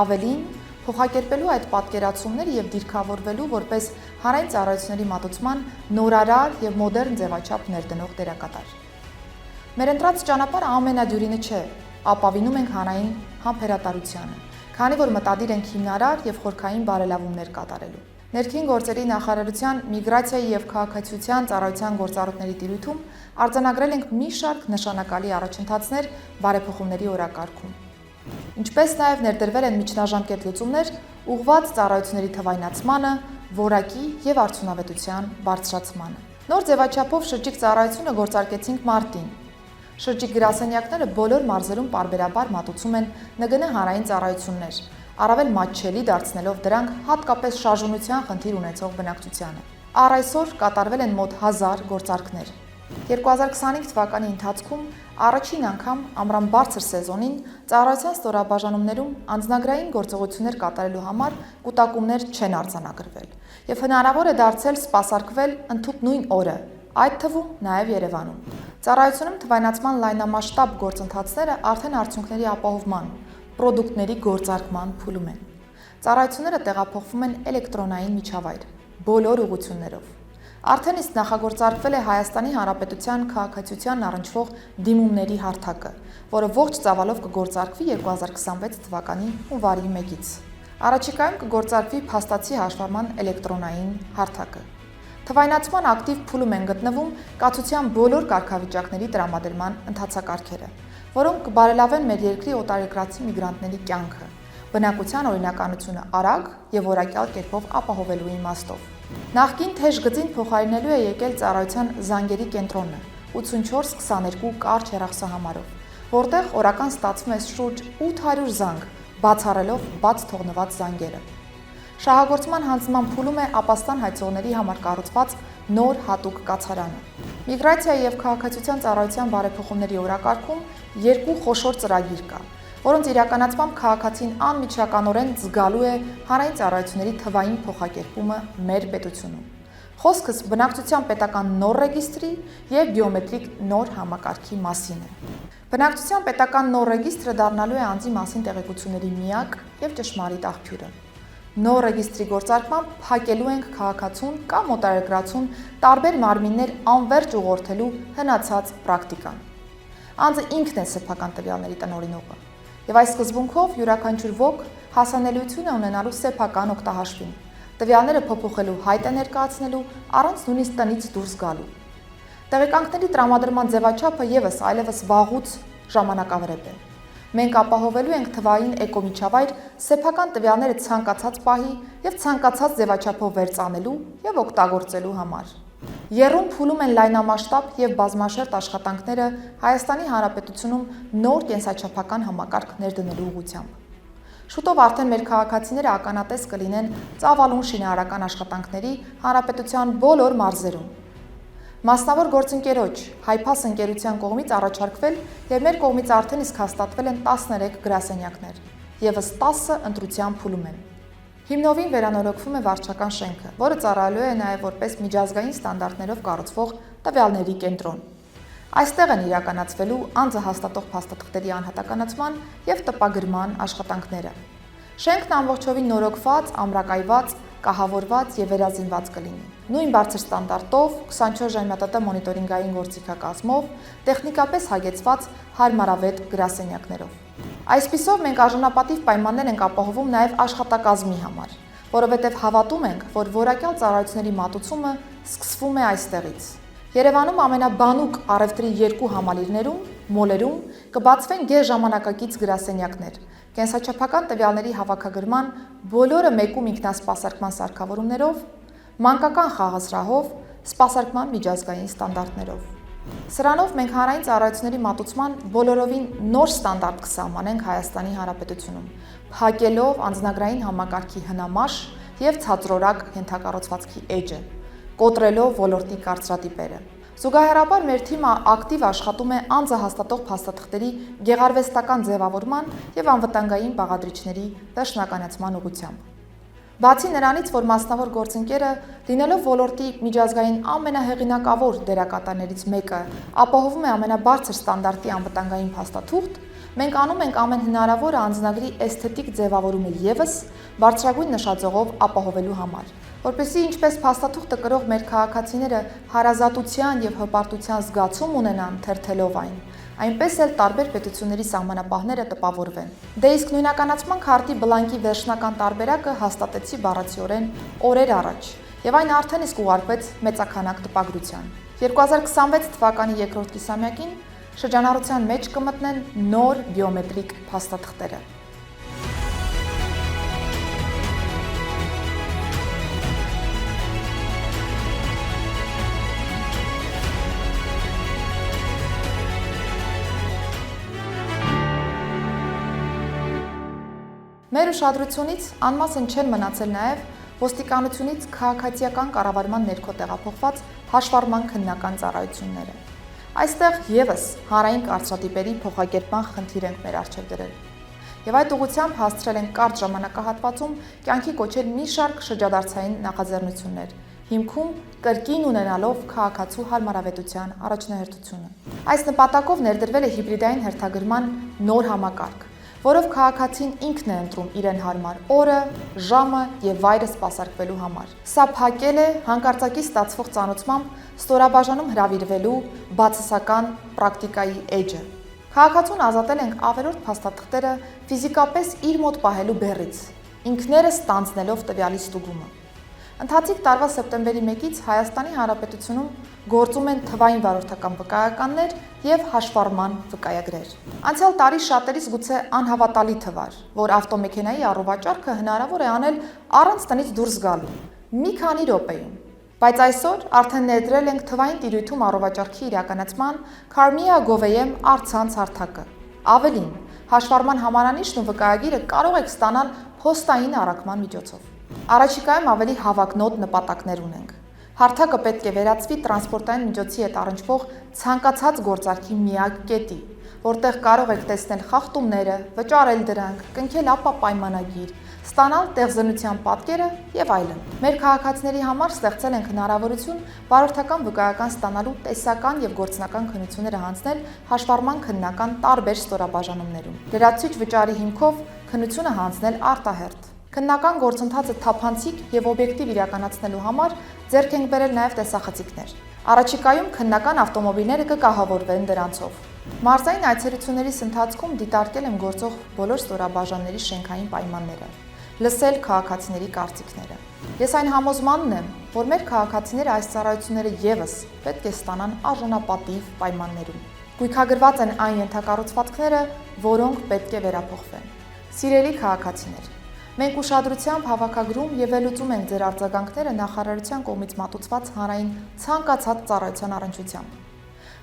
Ավելին, փոխակերպելու այդ պատկերացումները եւ դիրքավորվելու որպես հանրային ծառայությունների մատուցման նորարար եւ մոդեռն ձևաչափ ներդնող դերակատար։ Մեր ընտրած ճանապարհը ամենադյուրինը չէ, ապավինում ենք հանրային համբերատարությանը, քանի որ մտադիր ենք հիմնարար եւ խորքային բարելավումներ կատարելու։ Ներքին գործերի նախարարության միգրացիայի եւ քաղաքացիության ծառայության գործառույթների տիրույթում արձանագրել ենք մի շարք նշանակալի առաջընթացներ բարեփոխումների օրակարգում։ Ինչպես նաեւ ներդրվել են միջնաժամկետ լուծումներ ուղղված ծառայությունների թվայնացմանը, որակի եւ արդյունավետության բարձրացմանը։ Նոր ձևաչափով շրջիկ ծառայությունը գործարկեցինք մարտին։ Շրջիկ գրասենյակները բոլոր մարզերում պարբերաբար մատուցում են ՆԳՆ հանրային ծառայություններ, առավել մատչելի դարձնելով դրանք հատկապես շարժունության խնդիր ունեցող բնակչությանը։ Առ այսօր կատարվել են մոտ 1000 գործարքներ։ 2025 թվականի ընթացքում առաջին անգամ ամռան բարձր սեզոնին ծառայության ստորաբաժանումներում անձնագրային գործողություններ կատարելու համար կուտակումներ չեն արձանագրվել եւ հնարավոր է դարձել սպասարկվել ընդհուպ նույն օրը, այդ թվում նաեւ Երևանում։ Ծառայությունում թվայնացման լայնամասշտաբ գործընթացները արդեն արդյունքների ապահովման, պրոդուկտների գործարկման փուլում են։ Ծառայությունները տեղափոխվում են էլեկտրոնային միջավայր, բոլոր ուղղություններով։ Արդեն իսկ նախագործարկվել է Հայաստանի Հանրապետության քաղաքացիությանն առնչվող դիմումների հարթակը, որը ողջ ծավալով կգործարկվի 2026 թվականի հունվարի 1-ից։ Առաջիկայում կգործարկվի փաստացի հաշվառման էլեկտրոնային հարթակը։ Թվայնացման ակտիվ փուլում են գտնվում կացության բոլոր կարգավիճակների տրամադրման ընթացակարգերը, որոնք կբարելավեն մեր երկրի օտարերկրացի միգրանտների կյանքը, բնակության օրինականությունը արագ եւ որակյալ կերպով ապահովելու իմաստով։ Նախկին թեժ գծին փոխարինելու է եկել ծառայության զանգերի կենտրոնը 8422 կարճ հեռախոսահամարով, որտեղ օրական ստացվում է շուրջ 800 զանգ, բացառելով բաց թողնված զանգերը։ Շահագործման հանձնման փուլում է ապաստան հայցողների համար կառուցված նոր հատուկ կացարանը։ Միգրացիայի եւ քաղաքացիության ծառայության բարեփոխումների օրակարգում երկու խոշոր ծրագիր կա, որոնց իրականացմամբ քաղաքացին անմիջականորեն զգալու է հանրային ծառայությունների թվային փոխակերպումը մեր պետությունում։ Խոսքս բնակչության պետական նոր ռեգիստրի եւ բիոմետրիկ նոր համակարգի մասին է։ Բնակչության պետական նոր ռեգիստրը դառնալու է անձի մասին տեղեկությունների միակ եւ ճշմարիտ աղբյուրը։ Նոր ռեգիստրի գործարկմամբ փակելու ենք քաղաքացուն կամ օտարերկրացուն տարբեր մարմիններ անվերջ ուղղորդելու հնացած պրակտիկան։ Անձը ինքն է սեփական տվյալների տնօրինողը, եւ այս սկզբունքով յուրաքանչյուր ոք հասանելիություն է ունենալու սեփական օգտահաշվին, տվյալները փոփոխելու հայտ է ներկայացնելու առանց նույնիսկ տնից դուրս գալու։ Տեղեկանքների տրամադրման ձևաչափը եւս այլևս վաղուց ժամանակավրեպ է։ Մենք ապահովելու ենք թվային էկոմիջավայր սեփական տվյալները ցանկացած պահի եւ ցանկացած ձևաչափով վերծանելու եւ օգտագործելու համար։ Եռում փուլում են լայնամասշտաբ եւ բազմաշերտ աշխատանքները Հայաստանի Հանրապետությունում նոր կենսաչափական համակարգ ներդնելու ուղղությամբ։ Շուտով արդեն մեր քաղաքացիները ականատես կլինեն ծավալուն շինարարական աշխատանքների հանրապետության բոլոր մարզերում։ Մասնավոր գործընկերոջ Հայփաս ընկերության կողմից առաջարկվել եւ մեր կողմից արդեն իսկ հաստատվել են 13 գրասենյակներ, եւս 10-ը ընտրության փուլում են։ Հիմնովին վերանորոգվում է վարչական շենքը, որը ծառայելու է նաեւ որպես միջազգային ստանդարտներով կառուցվող տվյալների կենտրոն։ Այստեղ են իրականացվելու անձը հաստատող փաստաթղթերի անհատականացման եւ տպագրման աշխատանքները։ Շենքն ամբողջովին նորոգված, ամրակայված, կահավորված եւ վերազինված կլինի։ Նույն բարձր ստանդարտով 24/7 մոնիտորինգային գործիքակազմով, տեխնիկապես հագեցված հարմարավետ գրասենյակներով։ Այսպիսով մենք արժանապատիվ պայմաններ ենք ապահովում նաեւ աշխատակազմի համար, որովհետեւ հավատում ենք, որ որակյալ ծառայությունների մատուցումը սկսվում է այստեղից։ Երևանում ամենաբանուկ առևտրի 2 համալիրներում, մոլերում կբացվեն գերժամանակակից գրասենյակներ, կենսաչափական տվյալների հավաքագրման բոլորը մեկում ինքնասպասարկման սարքավորումներով, մանկական խաղասրահով, սպասարկման միջազգային ստանդարտներով։ Սրանով մենք հանրային ծառայությունների մատուցման բոլորովին նոր ստանդարտ կսահմանենք Հայաստանի Հանրապետությունում, փակելով անձնագրային համակարգի հնամաշ և ցածրորակ ենթակառուցվածքի էջը, կոտրելով ոլորտի կարծրատիպերը։ Զուգահեռաբար մեր թիմը ակտիվ աշխատում է անձը հաստատող փաստաթղթերի գեղարվեստական ձևավորման և անվտանգային բաղադրիչների վերջնականացման ուղղությամբ։ Բացի նրանից, որ մասնավոր գործընկերը, լինելով ոլորտի միջազգային ամենահեղինակավոր դերակատարներից մեկը, ապահովում է ամենաբարձր ստանդարտի անվտանգային փաստաթուղթ, մենք անում ենք ամեն հնարավորը անձնագրի էսթետիկ ձևավորումը ևս բարձրագույն նշաձողով ապահովելու համար, որպեսզի ինչպես փաստաթուղթը կրող մեր քաղաքացիները հարազատության և հպարտության զգացում ունենան թերթելով այն, այնպես էլ տարբեր պետությունների սահմանապահները տպավորվեն։ Դե իսկ նույնականացման քարտի բլանկի վերջնական տարբերակը հաստատեցի բառացիորեն օրեր առաջ, եւ այն արդեն իսկ ուղարկվեց մեծաքանակ տպագրության։ 2026 թվականի երկրորդ կիսամյակին շրջանառության մեջ կմտնեն նոր բիոմետրիկ փաստաթղթերը։ Մեր ուշադրությունից անմասն չեն մնացել նաև ոստիկանությունից քաղաքացիական կառավարման ներքո տեղափոխված հաշվառման քննական ծառայությունները։ Այստեղ ևս հանրային կարծրատիպերի փոխակերպման խնդիր ենք մեր առջև դրել։ Եվ այդ ուղղությամբ հասցրել ենք կարճ ժամանակահատվածում կյանքի կոչել մի շարք շրջադարձային նախաձեռնություններ, հիմքում կրկին ունենալով քաղաքացու հարմարավետության առաջնահերթությունը։ Այս նպատակով ներդրվել է հիբրիդային հերթագրման նոր համակարգ, որով քաղաքացին ինքն է ընտրում իրեն հարմար օրը, ժամը և վայրը սպասարկվելու համար։ Սա փակել է հանկարծակի ստացվող ծանոթմամբ ստորաբաժանում հրավիրվելու բացասական պրակտիկայի էջը։ Քաղաքացուն ազատել ենք ավելորդ փաստաթղթերը ֆիզիկապես իր մոտ պահելու բեռից, ինքներս ստանձնելով տվյալի ստուգումը։ Ընթացիկ տարվա սեպտեմբերի 1-ից Հայաստանի Հանրապետությունում գործում են թվային վարորդական վկայականներ և հաշվառման վկայագրեր։ Անցյալ տարի շատերիս գուցե անհավատալի թվար, որ ավտոմեքենայի առուվաճառքը հնարավոր է անել առանց տնից դուրս գալ մի քանի րոպեում։ Բայց այսօր արդեն ներդրել ենք թվային տիրույթում առուվաճառքի իրականացման Carmia Gov.am առցանց հարթակը։ Ավելին, հաշվառման համարանիշն ու վկայագիրը կարող եք ստանալ փոստային առաքման միջոցով։ Առաջիկայում ավելի հավակնոտ նպատակներ ունենք։ Հարթակը պետք է վերածվի տրանսպորտային միջոցի հետ առնչվող ցանկացած գործարքի միակ կետի, որտեղ կարող եք տեսնել խախտումները, վճարել դրանք, կնքել ապա պայմանագիր, ստանալ տեղզնության պատկերը եւ այլն։ Մեր քաղաքացիների համար ստեղծել ենք հնարավորություն վարորդական վկայական ստանալու տեսական եւ գործնական քննությունները հանձնել հաշվառման քննական տարբեր ստորաբաժանումներում։ Լրացուցիչ վճարի հիմքով քննությունը հանձնել արտահերթ։ Քննական գործընթացը թափանցիկ եւ օբյեկտիվ իրականացնելու համար ձեռք ենք բերել նաեւ տեսախցիկներ։ Առաջիկայում քննական ավտոմոբիլները կկահավորվեն դրանցով։ Մարզային այցելություններիս ընթացքում դիտարկել եմ գործող բոլոր ստորաբաժանների շենքային պայմանները, լսել քաղաքացիների կարծիքները։ Ես այն համոզմանն եմ, որ մեր քաղաքացիները այս ծառայությունները ևս պետք է ստանան արժանապատիվ պայմաններում։ Գույքագրված են այն ենթակառուցվածքները, որոնք պետք է վերափոխվեն։ Սիրելի քաղաքացիներ, մենք ուշադրությամբ հավաքագրում եւ վերլուծում ենք ձեր արձագանքները նախարարության կողմից մատուցված հանրային ցանկացած ծառայության առնչությամբ։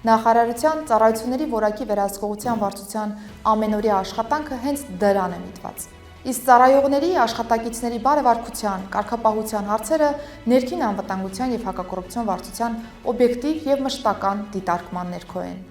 Նախարարության ծառայությունների որակի վերահսկողության վարչության ամենօրյա աշխատանքը հենց դրան է միտված։ Իսկ ծառայողների, աշխատակիցների բարեվարկության, կարգապահության հարցերը ներքին անվտանգության եւ հակակոռուպցիոն վարչության օբյեկտիվ եւ մշտական դիտարկման ներքո են։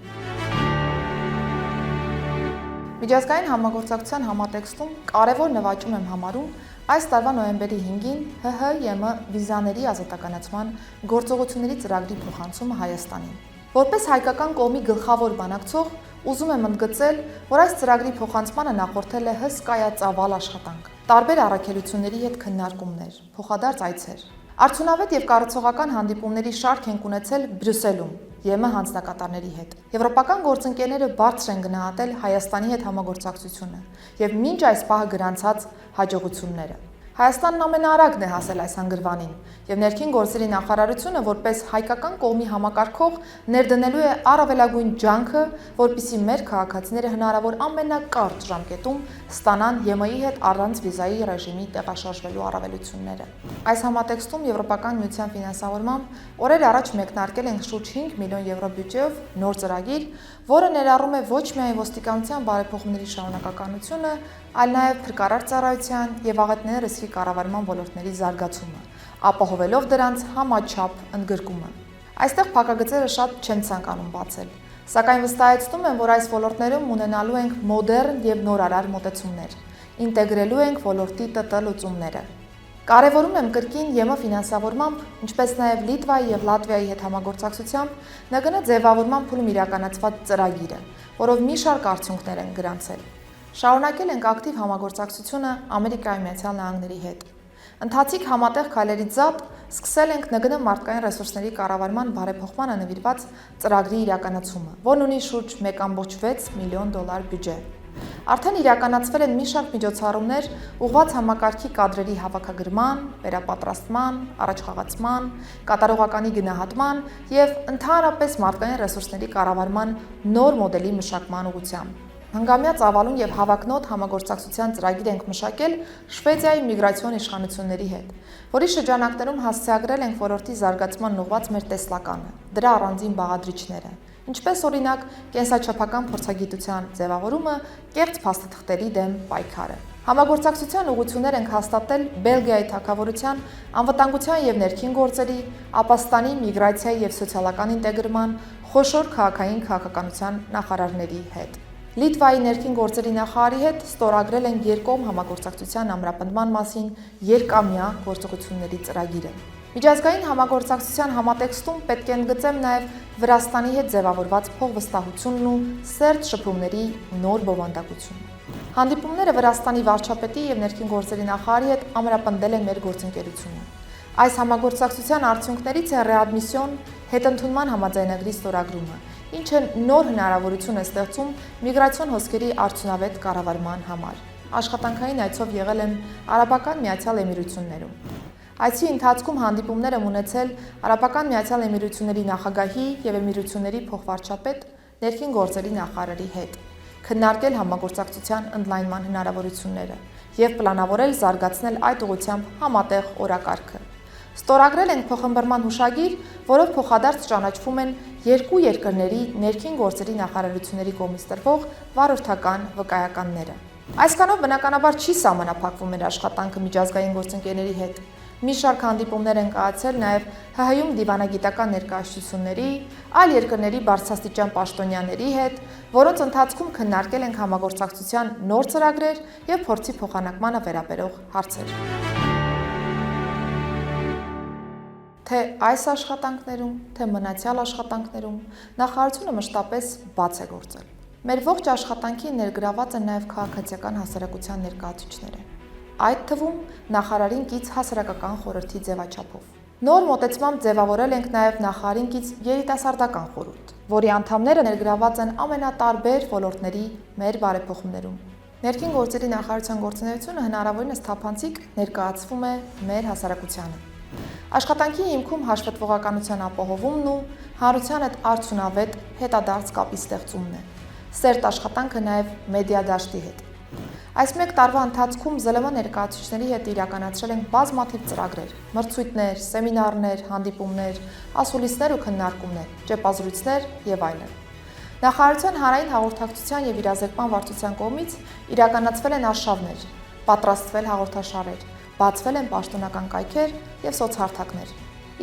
Միջազգային համագործակցության համատեքստում կարևոր նվաճում եմ համարում այս տարվա նոյեմբերի 5-ին ՀՀ-ԵՄ վիզաների ազատականացման գործողությունների ծրագրի փոխանցումը Հայաստանին։ Որպես հայկական կողմի գլխավոր բանակցող, ուզում եմ ընդգծել, որ այս ծրագրի փոխանցմանը նախորդել է հսկայածավալ աշխատանք, տարբեր առաքելությունների հետ քննարկումներ, փոխադարձ այցեր։ Արդյունավետ եւ կառուցողական հանդիպումների շարք ենք ունեցել Բրյուսելում, ԵՄ հանձնակատարների հետ։ Եվրոպական գործընկերները բարձր են գնահատել Հայաստանի հետ համագործակցությունը եւ մինչ այս պահը գրանցած հաջողությունները։ Հայաստանն ամենաարագն է հասել այս հանգրվանին եւ ներքին գործերի նախարարությունը որպես հայկական կողմի համակարգող ներդնելու է առավելագույն ջանքը, որպեսզի մեր քաղաքացիները հնարավոր ամենակարճ ժամկետում ստանան ԵՄ-ի հետ առանց վիզայի ռեժիմի տեղաշարժվելու առավելությունները։ Այս համատեքստում Եվրոպական միության ֆինանսավորմամբ օրեր առաջ մեկնարկել ենք շուրջ 5 միլիոն եվրո բյուջեով նոր ծրագիր, որը ներառում է ոչ միայն ոստիկանության բարեփոխումների շարունակականությունը, այլ նաև փրկարար ծառայության եւ աղետների ռիսկի գործի կառավարման ոլորտների զարգացումը, ապահովելով դրանց համաչափ ընդգրկումը։ Այստեղ փակագծերը շատ չեն ցանկանում բացել, սակայն վստահեցնում են, որ այս ոլորտներում ունենալու ենք մոդեռն եւ նորարար մոտեցումներ, ինտեգրելու ենք ոլորտի ՏՏ լուծումները։ Կարևորում եմ կրկին ԵՄ ֆինանսավորմամբ, ինչպես նաև Լիտվայի եւ Լատվիայի հետ համագործակցությամբ ՆԳՆ ձևավորման փուլում իրականացված ծրագիրը, որով մի շարք արդյունքներ են գրանցել։ Շարունակել ենք ակտիվ համագործակցությունը Ամերիկայի Միացյալ Նահանգների հետ։ Ընթացիկ համատեղ քայլերից զատ սկսել ենք ՆԳՆ մարդկային ռեսուրսների կառավարման բարեփոխմանը նվիրված ծրագրի իրականացումը, որն ունի շուրջ 1.6 միլիոն դոլար բյուջե։ Արդեն իրականացվել են մի շարք միջոցառումներ ուղղված համակարգի կադրերի հավաքագրման, վերապատրաստման, առաջխաղացման, կատարողականի գնահատման եւ ընդհանրապես մարդկային ռեսուրսների կառավարման նոր մոդելի մշակման ուղղությամբ։ Հնգամյա ծավալուն եւ հավակնոտ համագործակցության ծրագիր ենք մշակել Շվեդիայի միգրացիոն իշխանությունների հետ, որի շրջանակներում հասցեագրել ենք ոլորտի զարգացման ուղղված մեր տեսլականը, դրա առանձին բաղադրիչները, ինչպես օրինակ կենսաչափական փորձագիտության ձևավորումը, կեղծ փաստաթղթերի դեմ պայքարը։ Համագործակցության ուղղություններ ենք հաստատել Բելգիայի թագավորության անվտանգության եւ ներքին գործերի, Ապաստանի միգրացիայի եւ սոցիալական ինտեգրման, խոշոր քաղաքային քաղաքականության նախարարների հետ։ Լիտվայի ներքին գործերի նախարարի հետ ստորագրել են երկկողմ համագործակցության ամրապնդման մասին երկամյա գործողությունների ծրագիրը։ Միջազգային համագործակցության համատեքստում պետք է ընդգծեմ նաև Վրաստանի հետ ձևավորված փոխվստահությունն ու սերտ շփումների նոր բովանդակությունը։ Հանդիպումները Վրաստանի վարչապետի եւ ներքին գործերի նախարարի հետ ամրապնդել են մեր գործընկերությունը։ Այս համագործակցության արդյունքներից է ռեադմիսիոն հետընդունման համաձայնագրի ստորագրումը, ինչը նոր հնարավորություն է ստեղծում միգրացիոն հոսքերի արդյունավետ կառավարման համար։ Աշխատանքային այցով եղել եմ Արաբական Միացյալ Էմիրություններում։ Այցի ընթացքում հանդիպումներ եմ ունեցել Արաբական Միացյալ Էմիրությունների նախագահի եւ Էմիրությունների փոխվարչապետ ներքին գործերի նախարարի հետ, քննարկել համագործակցության ընդլայնման հնարավորությունները եւ պլանավորել զարգացնել այդ ուղղությամբ համատեղ օրակարգը։ Ստորագրել ենք փոխըմբռնման հուշագիր, որով փոխադարձ ճանաչվում են երկու երկրների ներքին գործերի նախարարությունների կողմից տրվող վարորդական վկայականները։ Այսքանով բնականաբար չի սահմանափակվում մեր աշխատանքը միջազգային գործընկերների հետ։ Մի շարք հանդիպումներ են կայացել նաև ՀՀ-ում դիվանագիտական ներկայացությունների, այլ երկրների բարձրաստիճան պաշտոնյաների հետ, որոնց ընթացքում քննարկել ենք համագործակցության նոր ծրագրեր եւ փորձի փոխանակմանը վերաբերող հարցեր։ Թե այս աշխատանքներում, թե մնացյալ աշխատանքներում նախարարությունը մշտապես բաց է գործել։ Մեր ողջ աշխատանքին ներգրաված են նաև քաղաքացիական հասարակության ներկայացուցիչները, այդ թվում նախարարին կից հասարակական խորհրդի ձևաչափով։ Նոր մոտեցմամբ ձևավորել ենք նաև նախարարին կից երիտասարդական խորհուրդ, որի անդամները ներգրաված են ամենատարբեր ոլորտների մեր բարեփոխումներում։ Ներքին գործերի նախարարության գործունեությունը հնարավորինս թափանցիկ ներկայացվում է մեր հասարակությանը։ Աշխատանքի հիմքում հաշվետվողականության ապահովումն ու հանրության հետ արդյունավետ հետադարձ կապի ստեղծումն է։ Սերտ աշխատանքը նաև մեդիա դաշտի հետ։ Այս մեկ տարվա ընթացքում ԶԼՄ ներկայացուցիչների հետ իրականացրել ենք բազմաթիվ ծրագրեր, մրցույթներ, սեմինարներ, հանդիպումներ, ասուլիսներ ու քննարկումներ, ճեպազրույցներ եւ այլն։ Նախարարության հանրային հաղորդակցության եւ իրազեկման վարչության կողմից իրականացվել են արշավներ, պատրաստվել հաղորդաշարեր, բացվել են պաշտոնական կայքեր եւ սոցհարթակներ։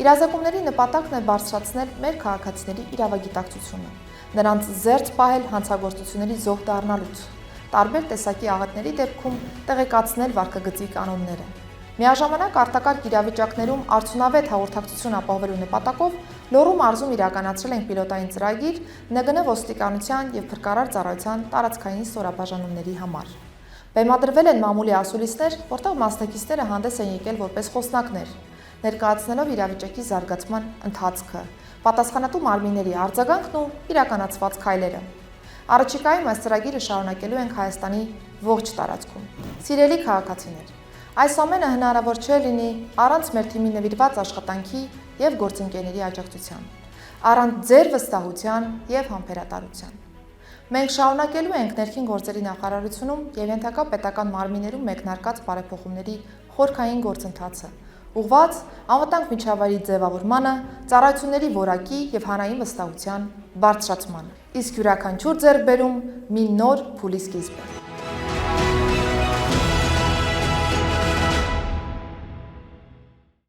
Իրազեկումների նպատակն է բարձրացնել մեր քաղաքացիների իրավագիտակցությունը, նրանց զերծ պահել հանցագործությունների զոհ դառնալուց, տարբեր տեսակի աղետների դեպքում տեղեկացնել վարքագծի կանոնները։ Միաժամանակ արտակարգ իրավիճակներում արդյունավետ հաղորդակցություն ապահովելու նպատակով Լոռու մարզում իրականացրել ենք պիլոտային ծրագիր ՆԳՆ ոստիկանության եւ փրկարար ծառայության տարածքային ստորաբաժանումների համար։ Բեմադրվել են մամուլի ասուլիսներ, որտեղ մասնակիցները հանդես են եկել որպես խոսնակներ, ներկայացնելով իրավիճակի զարգացման ընթացքը, պատասխանատու մարմինների արձագանքն ու իրականացված քայլերը։ Առաջիկայում այս ծրագիրը շարունակելու ենք Հայաստանի ողջ տարածքում։ Սիրելի քաղաքացիներ, այս ամենը հնարավոր չէ լինի առանց մեր թիմի նվիրված աշխատանքի եւ գործընկերների աջակցության, առանց ձեր վստահության եւ համբերատարության։ Մենք շարունակելու ենք ներքին գործերի նախարարությունում եւ ենթակա պետական մարմիններում մեկնարկած բարեփոխումների խորքային գործընթացը, ուղղված անվտանգ միջավայրի ձևավորմանը, ծառայությունների որակի եւ հանրային վստահության բարձրացմանը, իսկ յուրաքանչյուր ձեռքբերում մի նոր փուլի սկիզբ է։